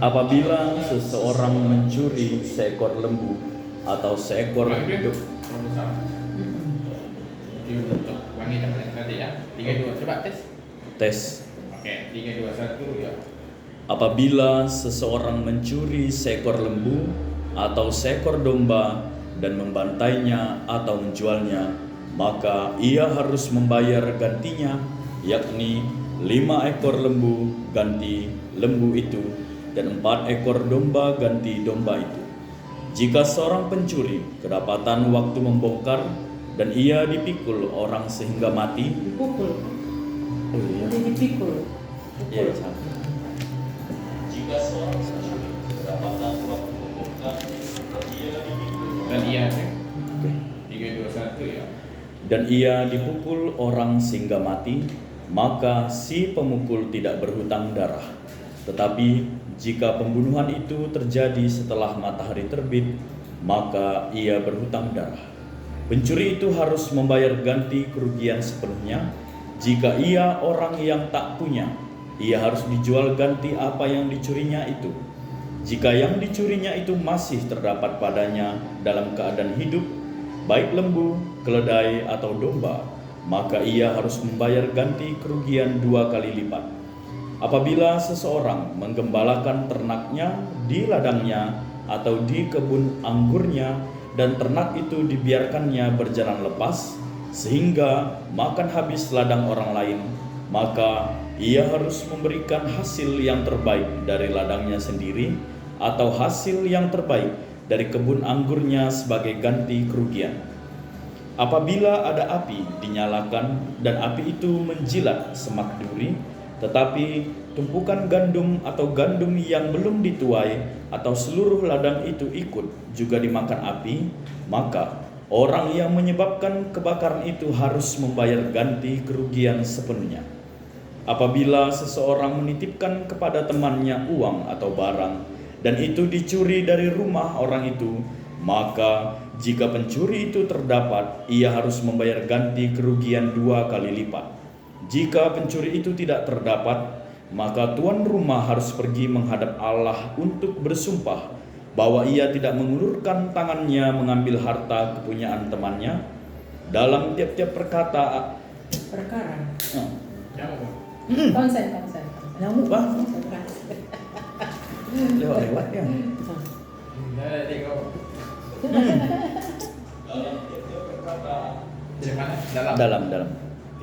Apabila seseorang mencuri seekor lembu atau seekor hidup, untuk wanita tadi ya. 3 2 coba tes. tes. Oke, 3 2 1 ya. Apabila seseorang mencuri seekor lembu atau seekor domba dan membantainya atau menjualnya, maka ia harus membayar gantinya, yakni 5 ekor lembu ganti lembu itu dan 4 ekor domba ganti domba itu. Jika seorang pencuri kedapatan waktu membongkar dan ia dipikul orang sehingga mati, Dipukul. oh iya, Jadi dipikul. iya, jika seorang pencuri kedapatan waktu membongkar dan ia dipikul Dan iya kan? Oke. 3 2 1 ya. dan ia dipukul orang sehingga mati, maka si pemukul tidak berhutang darah. Tetapi jika pembunuhan itu terjadi setelah matahari terbit, maka ia berhutang darah. Pencuri itu harus membayar ganti kerugian sepenuhnya. Jika ia orang yang tak punya, ia harus dijual ganti apa yang dicurinya itu. Jika yang dicurinya itu masih terdapat padanya dalam keadaan hidup, baik lembu, keledai, atau domba, maka ia harus membayar ganti kerugian 2 kali lipat. Apabila seseorang menggembalakan ternaknya di ladangnya atau di kebun anggurnya dan ternak itu dibiarkannya berjalan lepas sehingga makan habis ladang orang lain, maka ia harus memberikan hasil yang terbaik dari ladangnya sendiri atau hasil yang terbaik dari kebun anggurnya sebagai ganti kerugian. Apabila ada api dinyalakan dan api itu menjilat semak duri, tetapi tumpukan gandum atau gandum yang belum dituai atau seluruh ladang itu ikut juga dimakan api, maka orang yang menyebabkan kebakaran itu harus membayar ganti kerugian sepenuhnya. Apabila seseorang menitipkan kepada temannya uang atau barang dan itu dicuri dari rumah orang itu, maka jika pencuri itu terdapat, ia harus membayar ganti kerugian 2 kali lipat. Jika pencuri itu tidak terdapat, maka tuan rumah harus pergi menghadap Allah untuk bersumpah bahwa ia tidak mengulurkan tangannya mengambil harta kepunyaan temannya dalam tiap-tiap perkara. Konsen. Nyamuk bang, lewat ya. Dah tengok. Dalam tiap-tiap perkara. Di mana? Dalam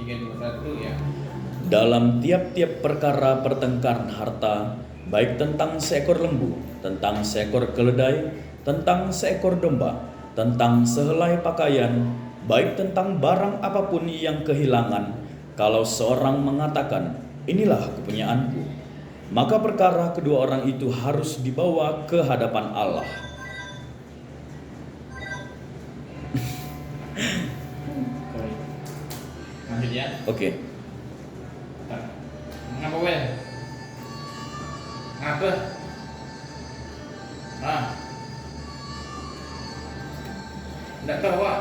3 2 1 ya. dalam tiap-tiap perkara pertengkaran harta, baik tentang seekor lembu, tentang seekor keledai, tentang seekor domba, tentang sehelai pakaian, baik tentang barang apapun yang kehilangan, kalau seorang mengatakan, inilah kepunyaanku, maka perkara kedua orang itu harus dibawa ke hadapan Allah. Sorry. Lanjut ya. Oke. Ngapa weh? Ngapa? Nggak tahu Wak.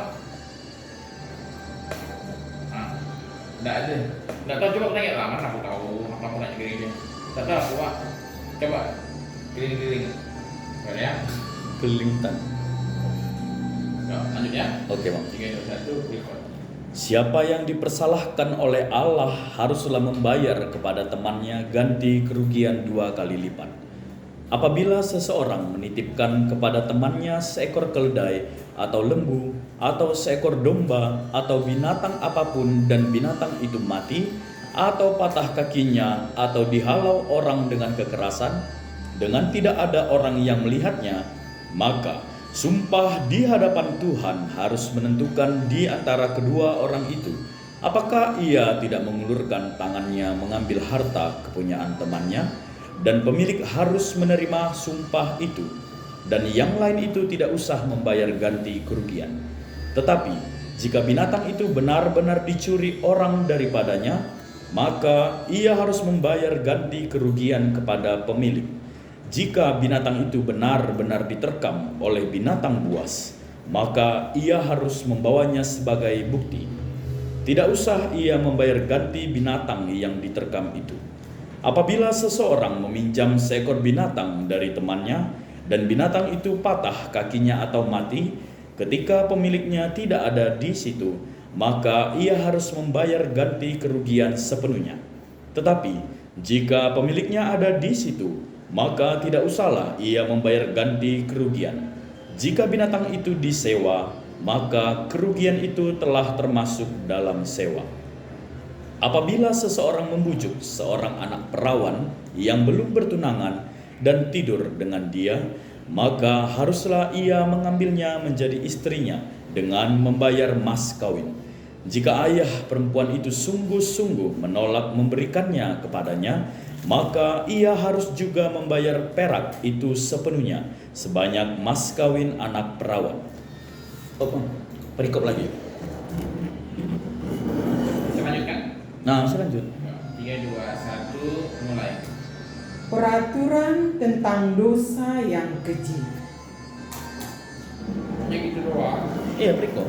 Nggak ada. Nggak tahu, coba tanya lah, mana aku tahu. Aku nak kiri dia. Tak tahu aku Wak. Coba keliling-keliling. Boleh ya? Kelintan. Lanjut ya. Oke bang. 3 2 1 record. Siapa yang dipersalahkan oleh Allah haruslah membayar kepada temannya ganti kerugian 2 kali lipat. Apabila seseorang menitipkan kepada temannya seekor keledai atau lembu atau seekor domba atau binatang apapun dan binatang itu mati atau patah kakinya atau dihalau orang dengan kekerasan dengan tidak ada orang yang melihatnya, maka sumpah di hadapan Tuhan harus menentukan di antara kedua orang itu apakah ia tidak mengulurkan tangannya mengambil harta kepunyaan temannya, dan pemilik harus menerima sumpah itu, dan yang lain itu tidak usah membayar ganti kerugian. Tetapi jika binatang itu benar-benar dicuri orang daripadanya, maka ia harus membayar ganti kerugian kepada pemilik. Jika binatang itu benar-benar diterkam oleh binatang buas, maka ia harus membawanya sebagai bukti. Tidak usah ia membayar ganti binatang yang diterkam itu. Apabila seseorang meminjam seekor binatang dari temannya dan binatang itu patah kakinya atau mati ketika pemiliknya tidak ada di situ, maka ia harus membayar ganti kerugian sepenuhnya. Tetapi jika pemiliknya ada di situ, maka tidak usahlah ia membayar ganti kerugian. Jika binatang itu disewa, maka kerugian itu telah termasuk dalam sewa. Apabila seseorang membujuk seorang anak perawan yang belum bertunangan dan tidur dengan dia, maka haruslah ia mengambilnya menjadi istrinya dengan membayar mas kawin. Jika ayah perempuan itu sungguh-sungguh menolak memberikannya kepadanya, maka ia harus juga membayar perak itu sepenuhnya sebanyak mas kawin anak perawan. Perikop lagi. Saya lanjutkan. Nah, lanjut. 3, 2, 1, mulai. Peraturan tentang dosa yang keji. Ya gitu doang. Iya, perikop.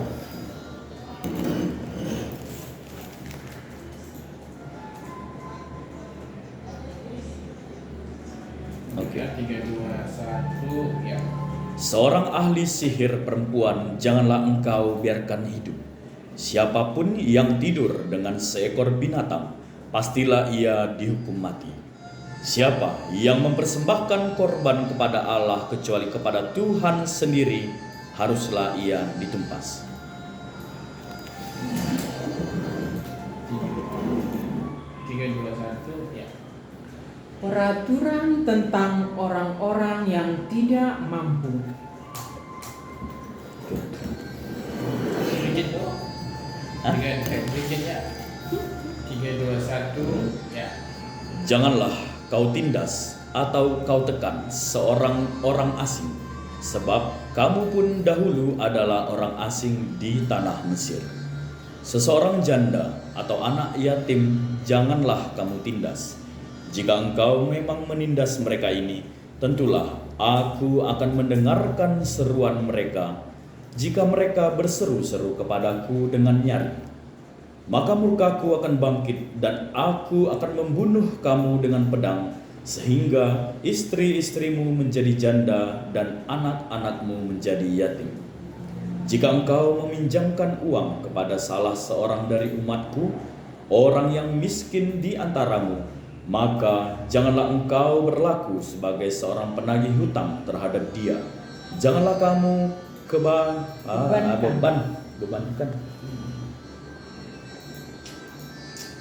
Oke. 3, 2, 1, ya. Seorang ahli sihir perempuan janganlah engkau biarkan hidup. Siapapun yang tidur dengan seekor binatang, pastilah ia dihukum mati. Siapa yang mempersembahkan korban kepada Allah kecuali kepada Tuhan sendiri, haruslah ia ditumpas. 3, 2, 1, ya. Peraturan tentang orang-orang yang tidak mampu. Sedikit tuh. Hah? 3, ya. 3, 2, 1, ya. Janganlah kau tindas atau kau tekan seorang orang asing, sebab kamu pun dahulu adalah orang asing di tanah Mesir. Seseorang janda atau anak yatim janganlah kamu tindas. Jika engkau memang menindas mereka ini, tentulah aku akan mendengarkan seruan mereka jika mereka berseru-seru kepadaku dengan nyari. Maka murkaku akan bangkit dan aku akan membunuh kamu dengan pedang, sehingga istri-istrimu menjadi janda dan anak-anakmu menjadi yatim. Jika engkau meminjamkan uang kepada salah seorang dari umatku, orang yang miskin di antaramu, maka janganlah engkau berlaku sebagai seorang penagih hutang terhadap dia. Janganlah kamu bebankan.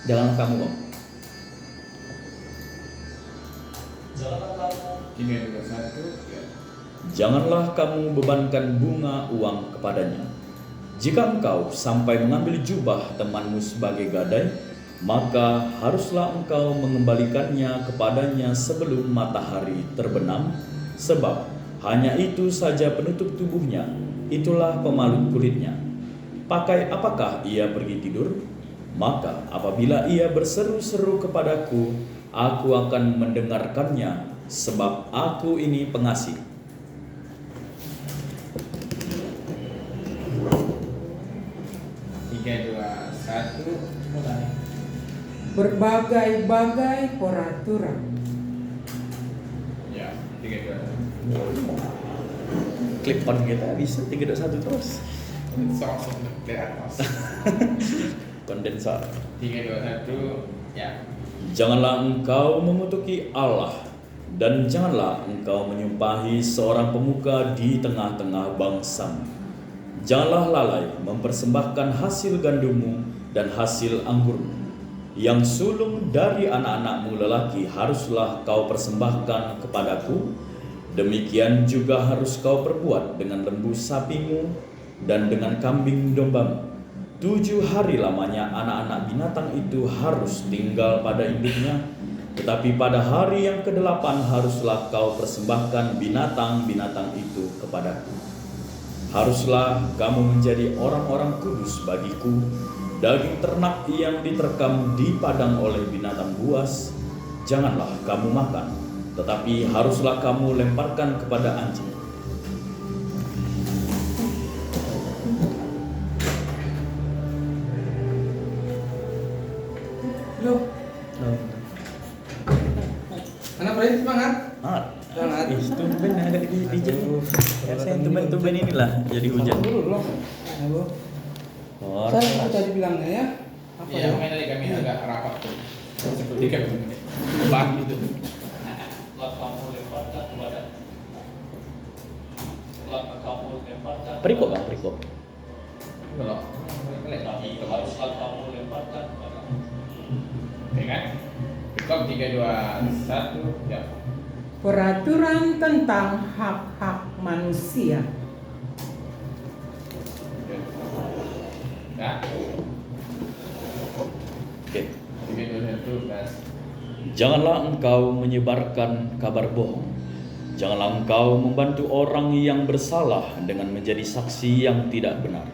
Janganlah kamu 3, 2, 1, ya. Janganlah kamu bebankan bunga uang kepadanya. Jika engkau sampai mengambil jubah temanmu sebagai gadai, maka haruslah engkau mengembalikannya kepadanya sebelum matahari terbenam, sebab hanya itu saja penutup tubuhnya, itulah pemalut kulitnya. Pakai apakah ia pergi tidur? Maka apabila ia berseru-seru kepadaku, aku akan mendengarkannya, sebab aku ini pengasih. 3, 2, 1, mulai. Berbagai-bagai peraturan. Ya, 3, 2, 1. Clip on kita bisa 3, 2, 1 terus. Sok dari atas. Kondensor. 3, 2, 1, ya. Janganlah engkau mengutuki Allah, dan janganlah engkau menyumpahi seorang pemuka di tengah-tengah bangsamu. Janganlah lalai mempersembahkan hasil gandummu dan hasil anggurmu. Yang sulung dari anak-anakmu lelaki haruslah kau persembahkan kepadaku. Demikian juga harus kau perbuat dengan lembu sapimu dan dengan kambing dombamu. 7 hari lamanya anak-anak binatang itu harus tinggal pada induknya, tetapi pada hari yang ke-8 haruslah kau persembahkan binatang-binatang itu kepadaku. Haruslah kamu menjadi orang-orang kudus bagiku. Daging ternak yang diterkam di padang oleh binatang buas janganlah kamu makan, tetapi haruslah kamu lemparkan kepada anjing. Loh, jadi saya tumben inilah jadi hujan. Dulu loh. Halo. Oh, Saya tadi bilangnya ya. Apa Iya, ya? makanya tadi kami agak rapat tuh. Seperti kami beban gitu. perikop bang, perikop. Kalau oke kan? Stop 3 2 1 ya. Peraturan tentang hak-hak manusia. Ya. Oke. 3 2 1 gas. Janganlah engkau menyebarkan kabar bohong. Janganlah engkau membantu orang yang bersalah dengan menjadi saksi yang tidak benar.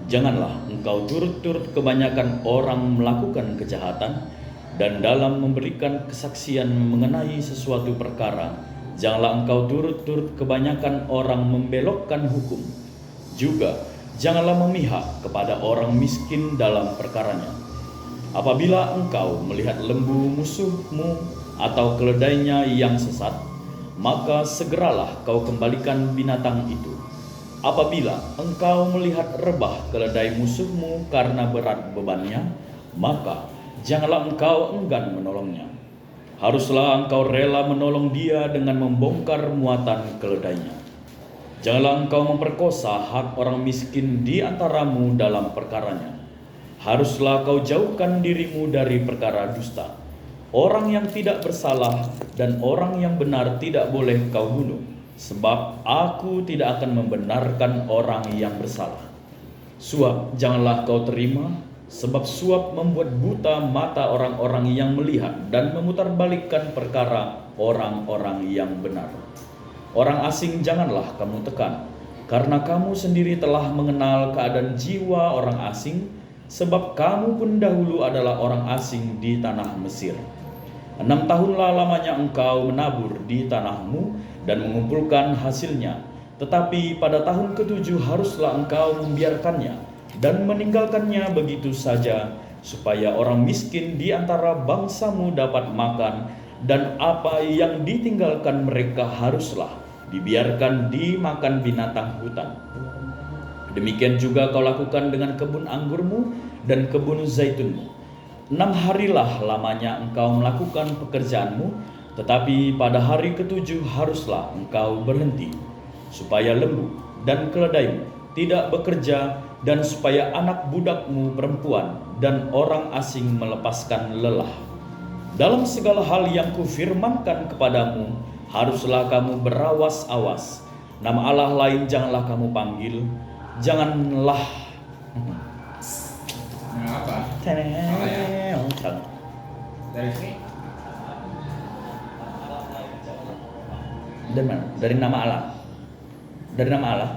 Janganlah engkau turut-turut kebanyakan orang melakukan kejahatan, dan dalam memberikan kesaksian mengenai sesuatu perkara, janganlah engkau turut-turut kebanyakan orang membelokkan hukum. Juga janganlah memihak kepada orang miskin dalam perkaranya. Apabila engkau melihat lembu musuhmu atau keledainya yang sesat, maka segeralah kau kembalikan binatang itu. Apabila engkau melihat rebah keledai musuhmu karena berat bebannya, maka janganlah engkau enggan menolongnya. Haruslah engkau rela menolong dia dengan membongkar muatan keledainya. Janganlah engkau memperkosa hak orang miskin di antaramu dalam perkaranya. Haruslah kau jauhkan dirimu dari perkara dusta. Orang yang tidak bersalah dan orang yang benar tidak boleh kau bunuh, sebab aku tidak akan membenarkan orang yang bersalah. Suap janganlah kau terima, sebab suap membuat buta mata orang-orang yang melihat dan memutarbalikkan perkara orang-orang yang benar. Orang asing janganlah kamu tekan, karena kamu sendiri telah mengenal keadaan jiwa orang asing, sebab kamu pun dahulu adalah orang asing di tanah Mesir. 6 tahunlah lamanya engkau menabur di tanahmu dan mengumpulkan hasilnya, tetapi pada tahun ke-7 haruslah engkau membiarkannya dan meninggalkannya begitu saja, supaya orang miskin di antara bangsamu dapat makan, dan apa yang ditinggalkan mereka haruslah dibiarkan dimakan binatang hutan. Demikian juga kau lakukan dengan kebun anggurmu dan kebun zaitunmu. 6 harilah lamanya engkau melakukan pekerjaanmu, tetapi pada hari ke-7 haruslah engkau berhenti, supaya lembu dan keledaimu tidak bekerja, dan supaya anak budakmu perempuan dan orang asing melepaskan lelah. Dalam segala hal yang kufirmankan kepadamu, haruslah kamu berawas-awas. Nama Allah lain janganlah kamu panggil. Janganlah Apa? Dari sini? Dari mana? Dari nama Allah. Dari nama Allah.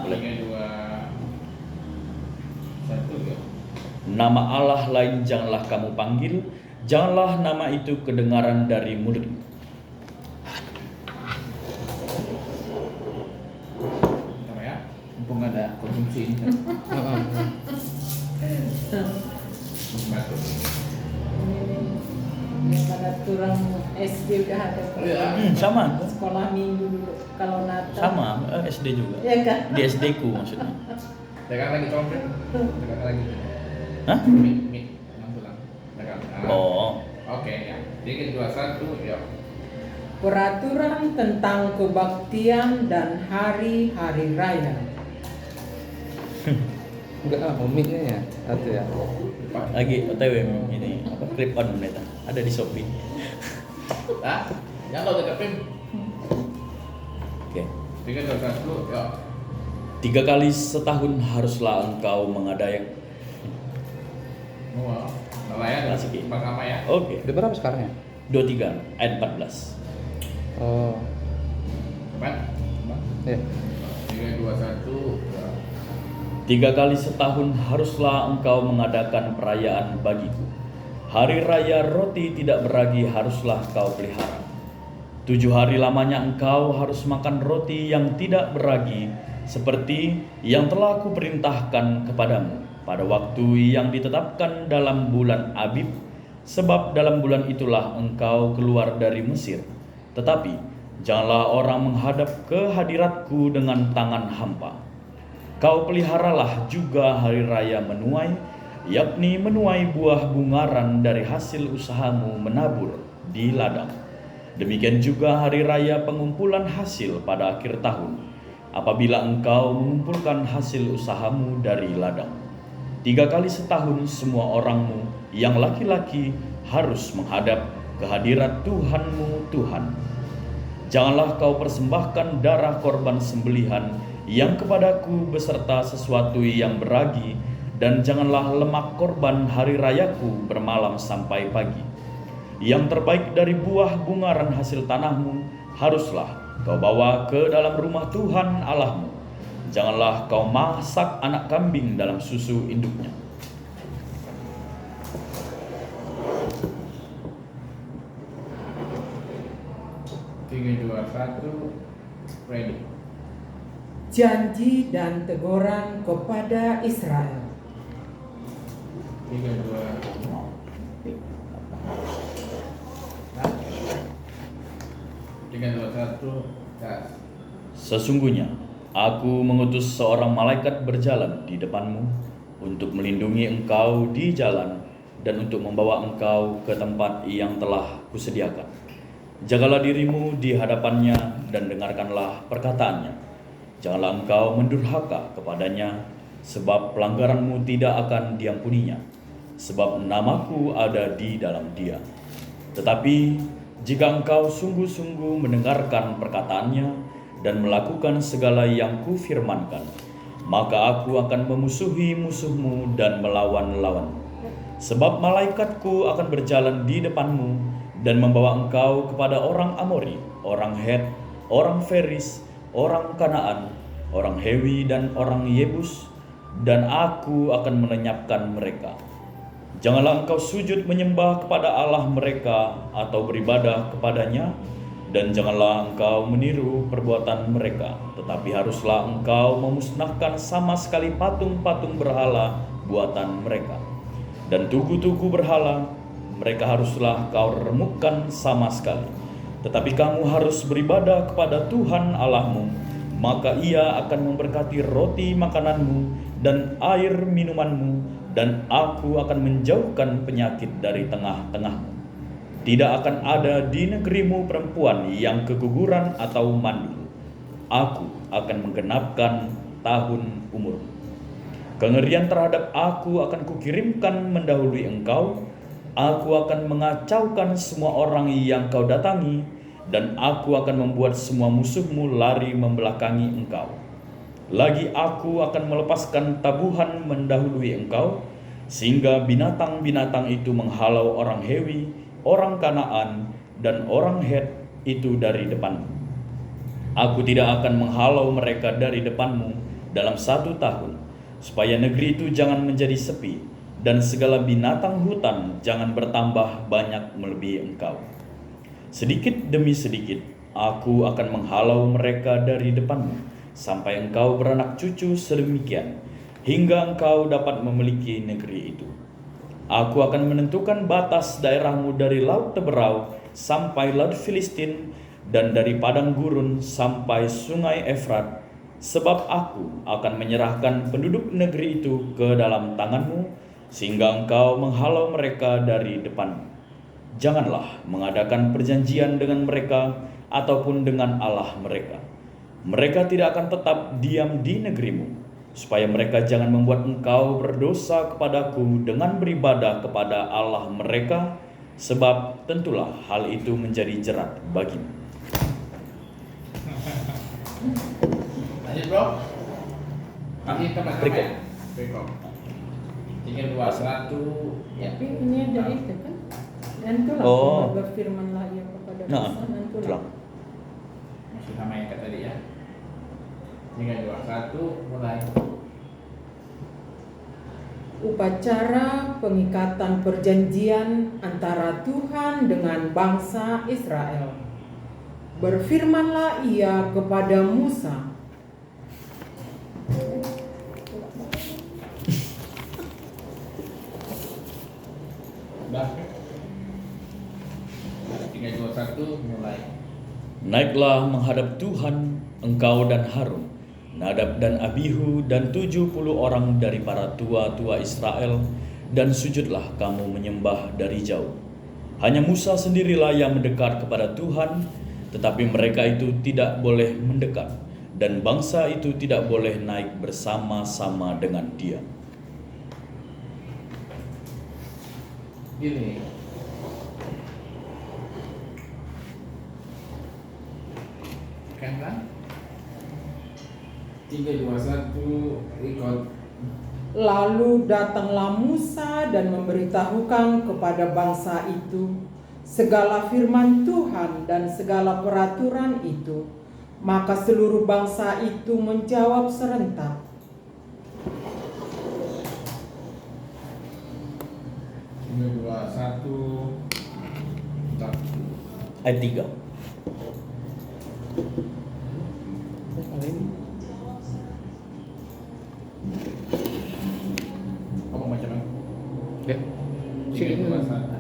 Boleh. 3 2 1 ya. Nama Allah lain janganlah kamu panggil. Janganlah nama itu kedengaran dari mulutmu. Bentar ya. Mumpung ada konsumsi ini. Batuk. Yang pada turun SD udah ada Iya. Sama. sekolah minggu dulu kalau Natal. Sama, SD juga. Ya kan? Di SD ku maksudnya. Tekan lagi trompet. Tekan lagi. Hah? Mik. Pulang. Tekan. Oh. Oke ya. 3 2 1 ya. Peraturan tentang kebaktian dan hari-hari raya. Enggak, mic-nya ya. Satu ya. Lagi OTW ini apa clip on mereka. Ada di Shopee. Ah, jangan lo dekat pin. Oke. 3 2 1 ya. 3 kali setahun haruslah engkau mengadakan. Wow. Salah ya. Masukin. Pertama ya. Oke. Udah berapa sekarang ya? 23 ayat 14. Oh. Cepat. Ya. 3 2 1 ya. 3 kali setahun haruslah engkau mengadakan perayaan bagiku. Hari raya roti tidak beragi haruslah kau pelihara. 7 hari lamanya engkau harus makan roti yang tidak beragi, seperti yang telah kuperintahkan kepadamu pada waktu yang ditetapkan dalam bulan Abib, sebab dalam bulan itulah engkau keluar dari Mesir. Tetapi Janganlah orang menghadap ke hadiratku dengan tangan hampa. Kau peliharalah juga hari raya menuai, yakni menuai buah bungaran dari hasil usahamu menabur di ladang. Demikian juga hari raya pengumpulan hasil pada akhir tahun, apabila engkau mengumpulkan hasil usahamu dari ladang. 3 kali setahun semua orangmu yang laki-laki harus menghadap ke hadirat Tuhanmu Tuhan. Janganlah kau persembahkan darah korban sembelihan yang kepadaku beserta sesuatu yang beragi, dan janganlah lemak korban hari rayaku bermalam sampai pagi. Yang terbaik dari buah bungaran hasil tanahmu haruslah kau bawa ke dalam rumah Tuhan Allahmu. Janganlah kau masak anak kambing dalam susu induknya. Tiga, dua, satu, ready. Janji dan teguran kepada Israel. 3, 2, 1, gas. Sesungguhnya aku mengutus seorang malaikat berjalan di depanmu untuk melindungi engkau di jalan dan untuk membawa engkau ke tempat yang telah kusediakan. Jagalah dirimu di hadapannya dan dengarkanlah perkataannya. Janganlah engkau mendurhaka kepadanya, sebab pelanggaranmu tidak akan diampuninya, sebab namaku ada di dalam dia. Tetapi jika engkau sungguh-sungguh mendengarkan perkataannya dan melakukan segala yang kufirmankan, maka aku akan memusuhi musuhmu dan melawan lawanmu. Sebab malaikatku akan berjalan di depanmu dan membawa engkau kepada orang Amori, orang Het, orang Feris, orang Kanaan, orang Hewi, dan orang Yebus, dan aku akan melenyapkan mereka. Janganlah engkau sujud menyembah kepada Allah mereka atau beribadah kepadanya, dan janganlah engkau meniru perbuatan mereka, tetapi haruslah engkau memusnahkan sama sekali patung-patung berhala buatan mereka. Dan tugu-tugu berhala mereka haruslah kau remukkan sama sekali. Tetapi kamu harus beribadah kepada Tuhan Allahmu, maka Ia akan memberkati roti makananmu dan air minumanmu, dan aku akan menjauhkan penyakit dari tengah-tengahmu. Tidak akan ada di negerimu perempuan yang keguguran atau mandul. Aku akan menggenapkan tahun umurmu. Kengerian terhadap aku akan kukirimkan mendahului engkau. Aku akan mengacaukan semua orang yang kau datangi, dan aku akan membuat semua musuhmu lari membelakangi engkau. Lagi aku akan melepaskan tabuhan mendahului engkau, sehingga binatang-binatang itu menghalau orang Hewi, orang Kanaan, dan orang Het itu dari depanmu. Aku tidak akan menghalau mereka dari depanmu dalam 1 tahun, supaya negeri itu jangan menjadi sepi, dan segala binatang hutan jangan bertambah banyak melebihi engkau. Sedikit demi sedikit aku akan menghalau mereka dari depanmu, sampai engkau beranak cucu sedemikian, hingga engkau dapat memiliki negeri itu. Aku akan menentukan batas daerahmu dari Laut Teberau sampai Laut Filistin, dan dari padang gurun sampai sungai Efrat, sebab aku akan menyerahkan penduduk negeri itu ke dalam tanganmu, sehingga engkau menghalau mereka dari depanmu. Janganlah mengadakan perjanjian dengan mereka ataupun dengan Allah mereka. Mereka tidak akan tetap diam di negerimu, supaya mereka jangan membuat engkau berdosa kepadaku dengan beribadah kepada Allah mereka, sebab tentulah hal itu menjadi jerat bagimu. Lanjut bro. Masih tempat Berikut. ya? Berikut. 3, 2, 1. Tapi ini ada itu kan. Dan itulah Oh. berfirmanlah ia kepada Nah, Musa, dan itulah. tulang. Masih sama yang tadi ya. 3, 2, 1, mulai. Upacara pengikatan perjanjian antara Tuhan dengan bangsa Israel. Berfirmanlah ia kepada Musa. Udah. 3, 2, 1, mulai. Naiklah menghadap Tuhan, engkau dan Harun, Nadab dan Abihu dan 70 orang dari para tua-tua Israel, dan sujudlah kamu menyembah dari jauh. Hanya Musa sendirilah yang mendekat kepada Tuhan, tetapi mereka itu tidak boleh mendekat, dan bangsa itu tidak boleh naik bersama-sama dengan dia. Gini. Kan? 3, 2, 1 record. Lalu datanglah Musa dan memberitahukan kepada bangsa itu segala firman Tuhan dan segala peraturan itu. Maka seluruh bangsa itu menjawab serentak, 3, 2, 1. Ayat 3. Kamu macam mana? Ya. 3, 2, 1.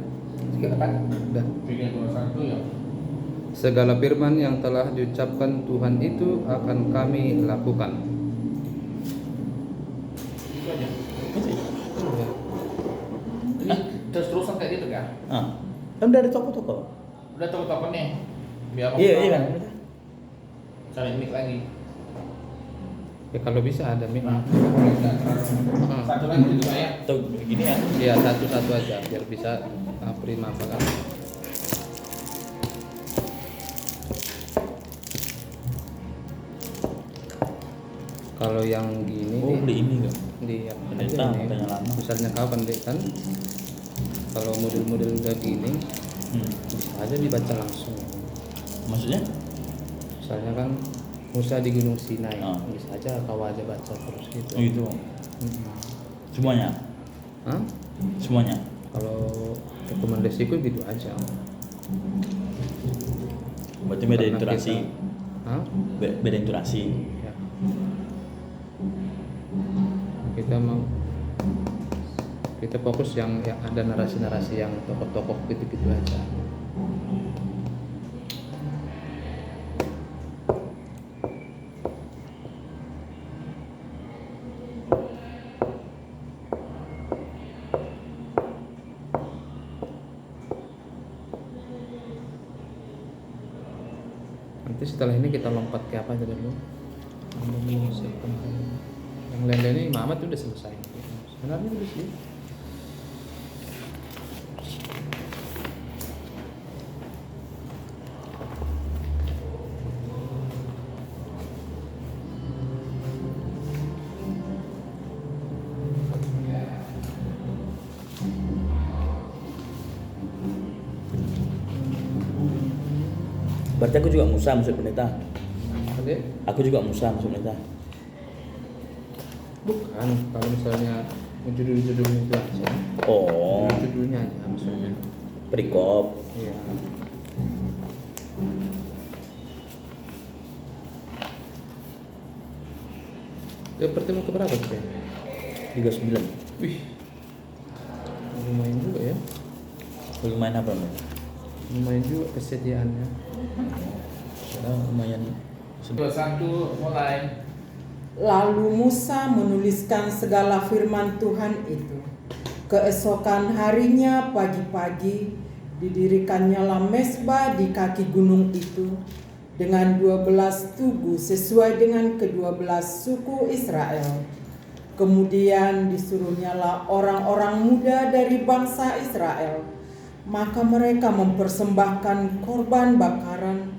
Udah. 3, 2, 1 ya. Segala firman yang telah diucapkan Tuhan itu akan kami lakukan. Itu aja. Ini terus-terusan kayak gitu kan? Kan udah ada toko-toko. Udah tahu-tahu nih. Biar Iya, iya kan. cari mic lagi. Ya kalau bisa ada mic. Satu lagi gitu Pak ya. Atau begini ya. Ya satu-satu aja biar bisa prima apa kan. Kalau yang gini Oh, beli ini kan. di Pendeta, aja nih. katanya lama. Misalnya kau pendeta kan, kalau model-model udah gini bisa aja dibaca langsung. Maksudnya? Misalnya kan Musa di Gunung Sinai, Ah. bisa aja kau aja baca terus gitu. Oh, gitu. Semuanya. Hah? Semuanya. Kalau rekomendasiku gitu aja. Berarti beda Karena intonasi. Hah? Beda intonasi. Ya. Kita fokus yang ada narasi-narasi yang tokoh-tokoh gitu-gitu aja. Nanti setelah ini kita lompat ke apa aja dulu? Yang lain-lain ini Muhammad udah selesai. Sebenarnya udah sih. Berarti aku juga Musa masuk pendeta. Adik? Aku juga Musa masuk pendeta. Bukan, kalau misalnya judul-judulnya itu aja. Oh, Judulnya aja maksudnya. perikop. Iya. Pertemuan keberapa sih? 39. Wih, lumayan juga ya. Lumayan apa nih? Lumayan juga kesediaannya. Lumayan. 2, 1 mulai. Lalu Musa menuliskan segala firman Tuhan itu. Keesokan harinya pagi-pagi didirikannya mezbah di kaki gunung itu dengan 12 tugu sesuai dengan ke-12 suku Israel. Kemudian disuruhnyalah orang-orang muda dari bangsa Israel. Maka mereka mempersembahkan korban bakaran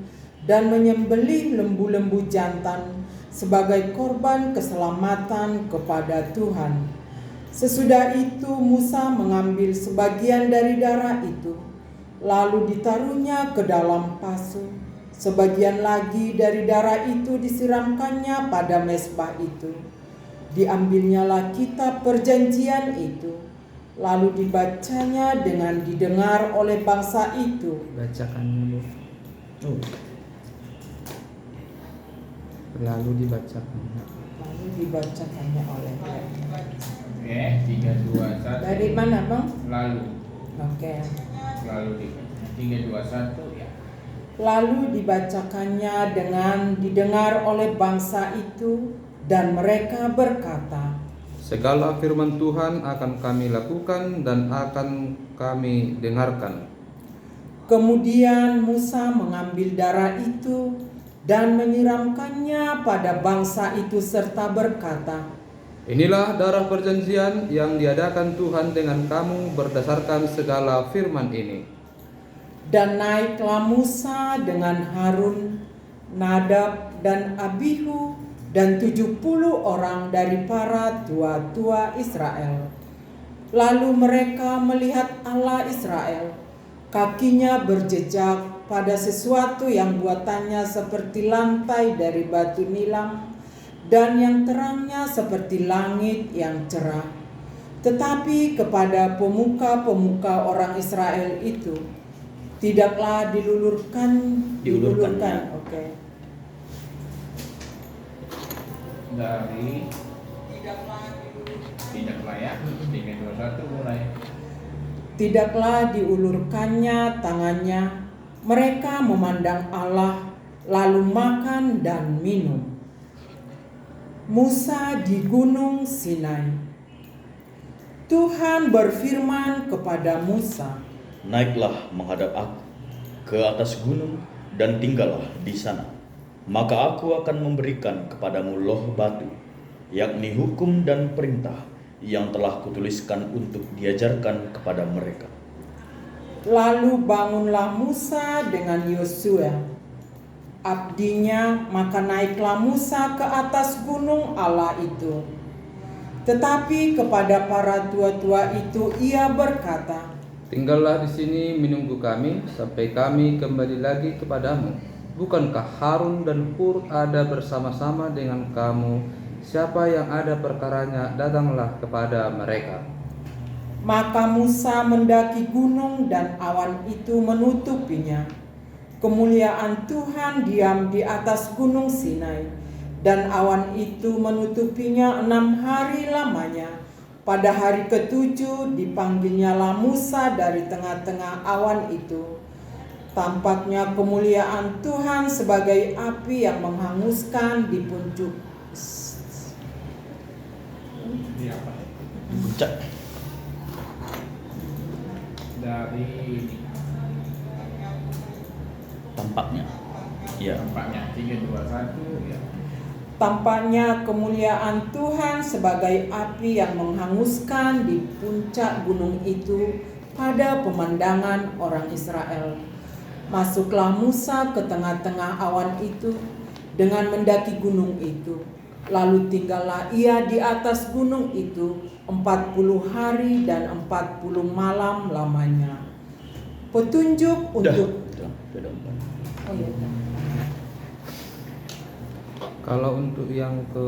dan menyembelih lembu-lembu jantan sebagai korban keselamatan kepada Tuhan. Sesudah itu Musa mengambil sebagian dari darah itu, lalu ditaruhnya ke dalam pasu. Sebagian lagi dari darah itu disiramkannya pada mezbah itu. Diambilnyalah kitab perjanjian itu, lalu dibacanya dengan didengar oleh bangsa itu. Bacakan dulu. Lalu dibacakan. Lalu dibacakannya oleh Oke, 3, 2, 1. dari mana, Bang? Lalu. Oke. Lalu 3, 2, 1 ya. Lalu dibacakannya dengan didengar oleh bangsa itu, dan mereka berkata, Segala firman Tuhan akan kami lakukan dan akan kami dengarkan. Kemudian Musa mengambil darah itu dan menyiramkannya pada bangsa itu serta berkata, Inilah darah perjanjian yang diadakan Tuhan dengan kamu berdasarkan segala firman ini. Dan naiklah Musa dengan Harun, Nadab dan Abihu dan 70 orang dari para tua-tua Israel. Lalu mereka melihat Allah Israel, kakinya berjejak pada sesuatu yang buatannya seperti lantai dari batu nilam dan yang terangnya seperti langit yang cerah. Tetapi kepada pemuka-pemuka orang Israel itu tidaklah diulurkan. Oke. Dari tidaklah ya 321 mulai. Tidaklah diulurkannya tangannya, mereka memandang Allah, lalu makan dan minum. Musa di Gunung Sinai. Tuhan berfirman kepada Musa, Naiklah menghadap aku ke atas gunung dan tinggallah di sana. Maka aku akan memberikan kepadamu loh batu, yakni hukum dan perintah yang telah kutuliskan untuk diajarkan kepada mereka. Lalu bangunlah Musa dengan Yosua, abdinya, maka naiklah Musa ke atas gunung Allah itu. Tetapi kepada para tua-tua itu ia berkata, Tinggallah di sini menunggu kami sampai kami kembali lagi kepadamu. Bukankah Harun dan Hur ada bersama-sama dengan kamu? Siapa yang ada perkaranya, datanglah kepada mereka. Maka Musa mendaki gunung dan awan itu menutupinya. Kemuliaan Tuhan diam di atas gunung Sinai, dan awan itu menutupinya 6 hari lamanya. Pada hari ke-7 dipanggilnyalah Musa dari tengah-tengah awan itu. Tampaknya kemuliaan Tuhan sebagai api yang menghanguskan di puncak. Di apa? Puncak. Dari Tampaknya. Ya. tampaknya 321 ya. Tampaknya kemuliaan Tuhan sebagai api yang menghanguskan di puncak gunung itu pada pemandangan orang Israel. Masuklah Musa ke tengah-tengah awan itu dengan mendaki gunung itu. Lalu tinggallah ia di atas gunung itu 40 hari dan 40 malam lamanya. Petunjuk untuk Oh iya. Kalau untuk yang ke